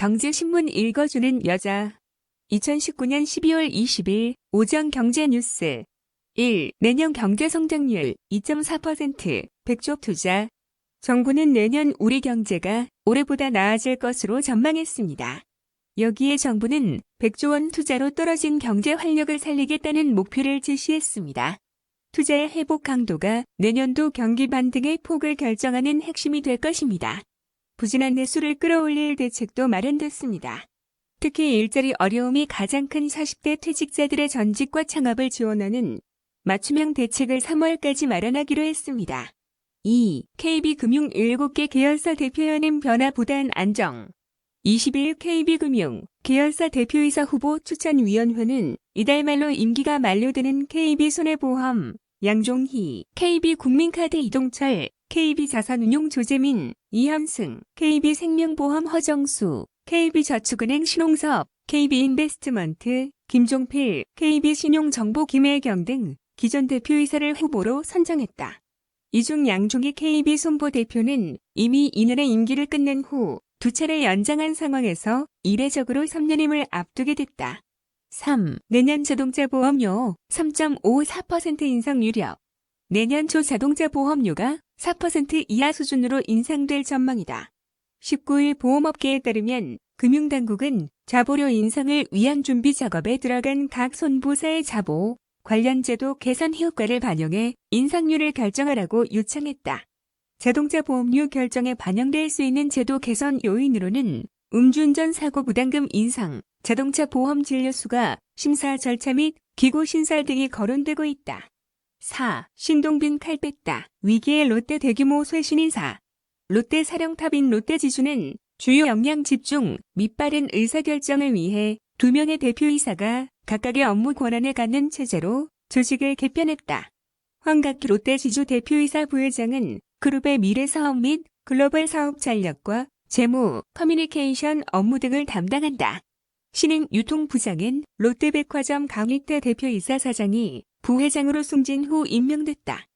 경제신문 읽어주는 여자. 2019년 12월 20일 오정경제뉴스. 1. 내년 경제성장률 2.4%, 100조 투자. 정부는 내년 우리 경제가 올해보다 나아질 것으로 전망했습니다. 여기에 정부는 100조 원 투자로 떨어진 경제 활력을 살리겠다는 목표를 제시했습니다. 투자의 회복 강도가 내년도 경기 반등의 폭을 결정하는 핵심이 될 것입니다. 부진한 내수를 끌어올릴 대책도 마련됐습니다. 특히 일자리 어려움이 가장 큰 40대 퇴직자들의 전직과 창업을 지원하는 맞춤형 대책을 3월까지 마련하기로 했습니다. 2. KB금융 7개 계열사 대표연임 변화보단 안정. 20일 KB금융 계열사 대표이사 후보 추천위원회는 이달 말로 임기가 만료되는 KB손해보험, 양종희, KB국민카드 이동철, KB자산운용 조재민, 이현승, KB생명보험 허정수, KB저축은행 신홍섭, KB인베스트먼트, 김종필, KB신용정보 김혜경 등 기존 대표이사를 후보로 선정했다. 이 중 양종희 KB손보 대표는 이미 이날의 임기를 끝낸 후 두 차례 연장한 상황에서 이례적으로 3년임을 앞두게 됐다. 3. 내년 자동차 보험료 3.54% 인상 유력. 내년 초 자동차 보험료가 4% 이하 수준으로 인상될 전망이다. 19일 보험업계에 따르면 금융당국은 자보료 인상을 위한 준비 작업에 들어간 각 손보사의 자보, 관련 제도 개선 효과를 반영해 인상률을 결정하라고 요청했다. 자동차 보험료 결정에 반영될 수 있는 제도 개선 요인으로는 음주운전 사고 부담금 인상, 자동차 보험 진료수가, 심사 절차 및 기고 신설 등이 거론되고 있다. 4. 신동빈 칼 뺐다. 위기의 롯데 대규모 쇄신 인사. 롯데 사령탑인 롯데지주는 주요 역량 집중 및 빠른 의사결정을 위해 2명의 대표이사가 각각의 업무 권한을 갖는 체제로 조직을 개편했다. 황각기 롯데지주 대표이사 부회장은 그룹의 미래 사업 및 글로벌 사업 전략과 재무, 커뮤니케이션 업무 등을 담당한다. 신임 유통부장은 롯데백화점 강익태 대표이사 사장이 부회장으로 승진 후 임명됐다.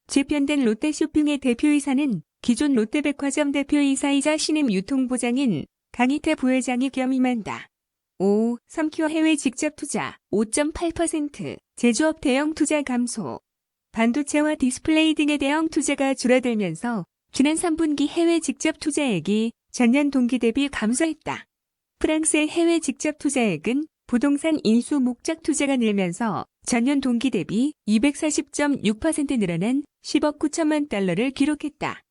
재편된 롯데쇼핑의 대표이사는 기존 롯데백화점 대표이사이자 신임 유통부장인 강익태 부회장이 겸임한다. 5. 삼키오 해외 직접 투자 5.8%, 제조업 대형 투자 감소. 반도체와 디스플레이 등의 대형 투자가 줄어들면서 지난 3분기 해외 직접 투자액이 전년 동기 대비 감소했다. 프랑스의 해외 직접 투자액은 부동산 인수 목적 투자가 늘면서 전년 동기 대비 240.6% 늘어난 10억 9천만 달러를 기록했다.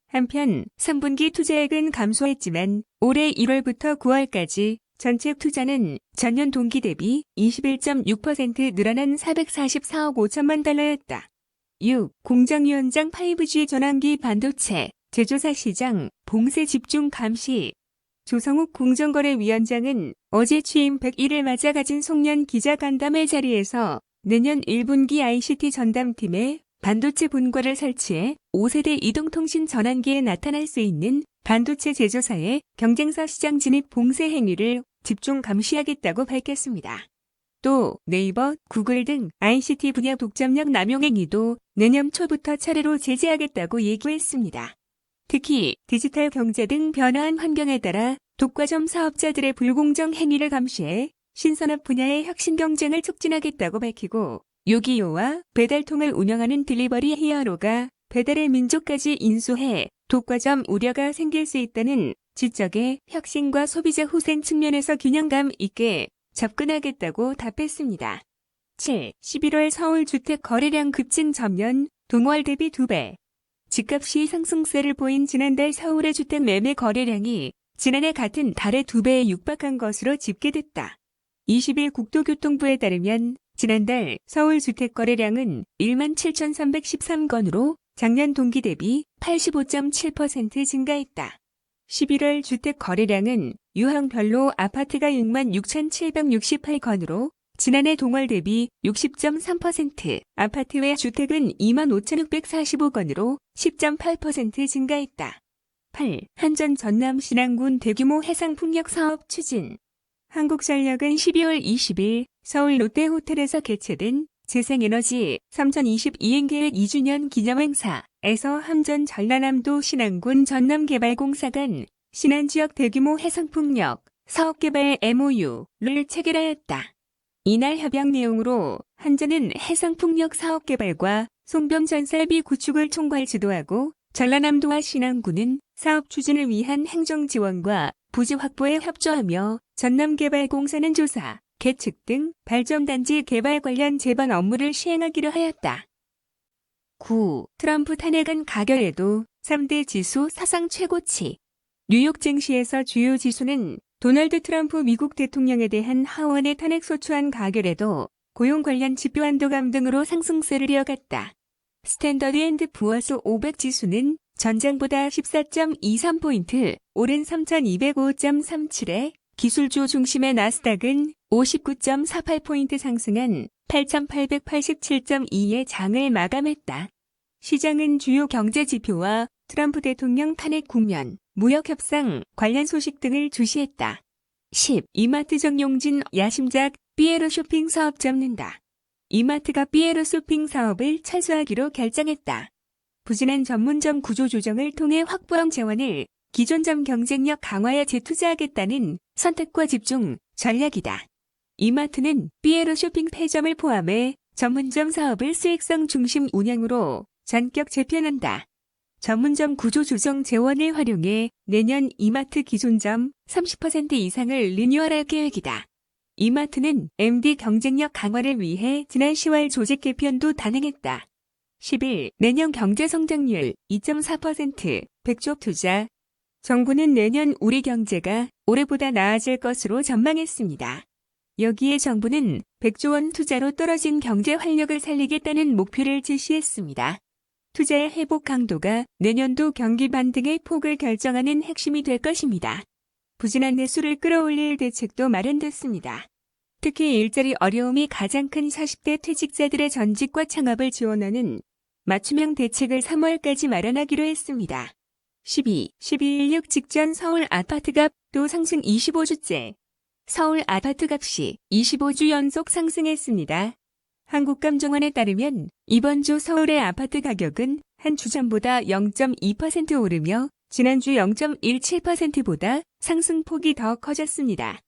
한편 3분기 투자액은 감소했지만 올해 1월부터 9월까지 전체 투자는 전년 동기 대비 21.6% 늘어난 444억 5천만 달러였다. 6. 공정위원장 5G 전환기 반도체, 제조사 시장, 봉쇄 집중 감시. 조성욱 공정거래위원장은 어제 취임 100일을 맞아 가진 송년 기자간담회 자리에서 내년 1분기 ICT 전담팀에 반도체 분과를 설치해 5세대 이동통신 전환기에 나타날 수 있는 반도체 제조사의 경쟁사 시장 진입 봉쇄 행위를 집중 감시하겠다고 밝혔습니다. 또 네이버, 구글 등 ICT 분야 독점력 남용 행위도 내년 초부터 차례로 제재하겠다고 예고했습니다. 특히 디지털 경제 등 변화한 환경에 따라 독과점 사업자들의 불공정 행위를 감시해 신산업 분야의 혁신 경쟁을 촉진하겠다고 밝히고 요기요와 배달통을 운영하는 딜리버리 히어로가 배달의 민족까지 인수해 독과점 우려가 생길 수 있다는 지적에 혁신과 소비자 후생 측면에서 균형감 있게 접근하겠다고 답했습니다. 7. 11월 서울 주택 거래량 급증 전년 동월 대비 2배. 집값이 상승세를 보인 지난달 서울의 주택 매매 거래량이 지난해 같은 달의 2배에 육박한 것으로 집계됐다. 20일 국토교통부에 따르면 지난달 서울 주택 거래량은 17,313건으로 작년 동기 대비 85.7% 증가했다. 11월 주택 거래량은 유형별로 아파트가 66,768건으로 지난해 동월 대비 60.3%, 아파트 외 주택은 25,645건으로 10.8% 증가했다. 8. 한전 전남 신안군 대규모 해상풍력 사업 추진. 한국전력은 12월 20일 서울 롯데호텔에서 개최된 재생에너지 3022행 계획 2주년 기념행사에서 한전 전라남도 신안군 전남개발공사 간 신안지역 대규모 해상풍력, 사업개발 MOU를 체결하였다. 이날 협약 내용으로 한전은 해상풍력 사업개발과 송병 전살비 구축을 총괄 주도하고 전라남도와 신안군은 사업 추진을 위한 행정 지원과 부지 확보에 협조하며 전남개발공사는 조사, 계측 등 발전단지 개발 관련 제반 업무를 시행하기로 하였다. 9. 트럼프 탄핵안 가결에도 3대 지수 사상 최고치. 뉴욕 증시에서 주요 지수는 도널드 트럼프 미국 대통령에 대한 하원의 탄핵소추안 가결에도 고용 관련 지표 한도감 등으로 상승세를 이어갔다. 스탠더드 앤드 부어스 500 지수는 전장보다 14.23포인트, 오른 3,205.37에 기술주 중심의 나스닥은 59.48포인트 상승한 8,887.2의 장을 마감했다. 시장은 주요 경제 지표와 트럼프 대통령 탄핵 국면, 무역 협상 관련 소식 등을 주시했다. 10. 이마트 정용진 야심작 삐에로 쇼핑 사업 접는다. 이마트가 삐에로 쇼핑 사업을 철수하기로 결정했다. 부진한 전문점 구조 조정을 통해 확보한 재원을 기존점 경쟁력 강화에 재투자하겠다는 선택과 집중 전략이다. 이마트는 삐에로 쇼핑 폐점을 포함해 전문점 사업을 수익성 중심 운영으로 전격 재편한다. 전문점 구조 조정 재원을 활용해 내년 이마트 기존점 30% 이상을 리뉴얼할 계획이다. 이마트는 MD 경쟁력 강화를 위해 지난 10월 조직 개편도 단행했다. 11. 내년 경제 성장률 2.4%, 100조 투자. 정부는 내년 우리 경제가 올해보다 나아질 것으로 전망했습니다. 여기에 정부는 100조 원 투자로 떨어진 경제 활력을 살리겠다는 목표를 제시했습니다. 투자의 회복 강도가 내년도 경기 반등의 폭을 결정하는 핵심이 될 것입니다. 부진한 내수를 끌어올릴 대책도 마련됐습니다. 특히 일자리 어려움이 가장 큰 40대 퇴직자들의 전직과 창업을 지원하는 맞춤형 대책을 3월까지 마련하기로 했습니다. 12. 12.16 직전 서울 아파트값 또 상승 25주째. 서울 아파트값이 25주 연속 상승했습니다. 한국감정원에 따르면 이번 주 서울의 아파트 가격은 한 주 전보다 0.2% 오르며 지난주 0.17%보다 상승폭이 더 커졌습니다.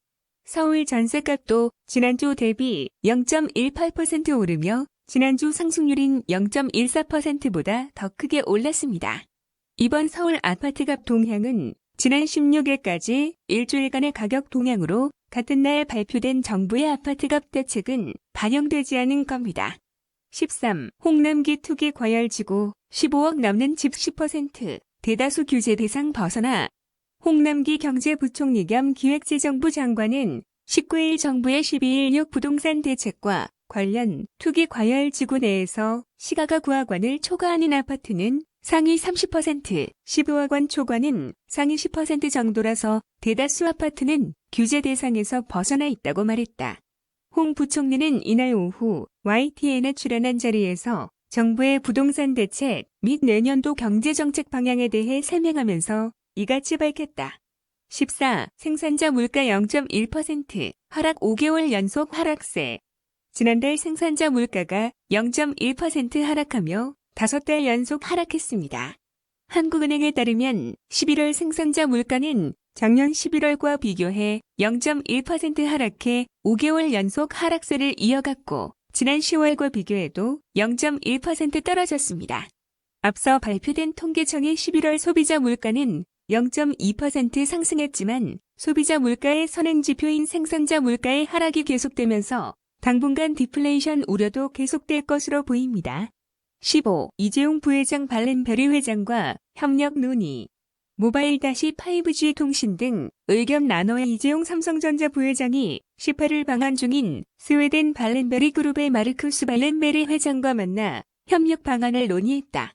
서울 전세값도 지난주 대비 0.18% 오르며 지난주 상승률인 0.14%보다 더 크게 올랐습니다. 이번 서울 아파트값 동향은 지난 16일까지 일주일간의 가격 동향으로 같은 날 발표된 정부의 아파트값 대책은 반영되지 않은 겁니다. 13. 홍남기 투기 과열지구 15억 넘는 집 10%, 대다수 규제 대상 벗어나. 홍남기 경제부총리 겸 기획재정부 장관은 19일 정부의 12.16 부동산 대책과 관련 투기 과열지구 내에서 시가가 9억 원을 초과하는 아파트는 상위 30%, 15억 원 초과는 상위 10% 정도라서 대다수 아파트는 규제 대상에서 벗어나 있다고 말했다. 홍 부총리는 이날 오후 YTN에 출연한 자리에서 정부의 부동산 대책 및 내년도 경제정책 방향에 대해 설명하면서 이같이 밝혔다. 14. 생산자 물가 0.1% 하락 5개월 연속 하락세. 지난달 생산자 물가가 0.1% 하락하며 5달 연속 하락했습니다. 한국은행에 따르면 11월 생산자 물가는 작년 11월과 비교해 0.1% 하락해 5개월 연속 하락세를 이어갔고 지난 10월과 비교해도 0.1% 떨어졌습니다. 앞서 발표된 통계청의 11월 소비자 물가는 0.2% 상승했지만 소비자 물가의 선행지표인 생산자 물가의 하락이 계속되면서 당분간 디플레이션 우려도 계속될 것으로 보입니다. 15. 이재용 부회장 발렌베리 회장과 협력 논의. 모바일 5G 통신 등 의견 나눠 이재용 삼성전자 부회장이 18일 방한 중인 스웨덴 발렌베리 그룹의 마르쿠스 발렌베리 회장과 만나 협력 방안을 논의했다.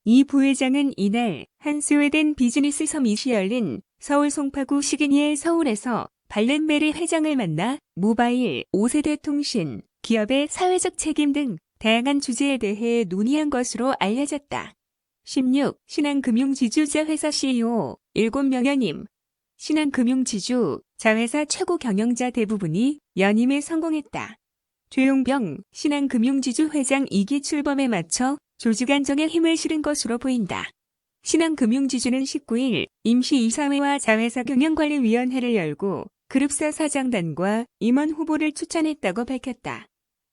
이 부회장은 이날 한 스웨덴 비즈니스 서밋이 열린 서울 송파구 시그니엘 서울에서 발렌베리 회장을 만나 모바일 5세대 통신, 기업의 사회적 책임 등 다양한 주제에 대해 논의한 것으로 알려졌다. 16. 신한금융지주자회사 CEO 7명 연임. 신한금융지주 자회사 최고 경영자 대부분이 연임에 성공했다. 최용병 신한금융지주 회장 2기 출범에 맞춰 조직 안정에 힘을 실은 것으로 보인다. 신한금융지주는 19일 임시이사회와 자회사 경영관리위원회를 열고 그룹사 사장단과 임원 후보를 추천했다고 밝혔다.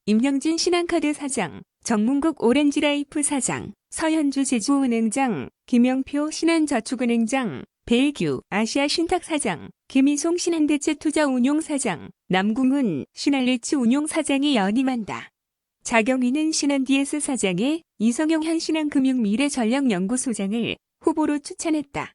임영진 신한카드 사장, 정문국 오렌지라이프 사장, 서현주 제주은행장, 김영표 신한저축은행장, 배일규 아시아신탁 사장, 김희송 신한대체투자운용 사장, 남궁은 신한리츠 운용 사장이 연임한다. 자경위는 신한DS 사장에 이성용 현신한금융미래전략연구소장을 후보로 추천했다.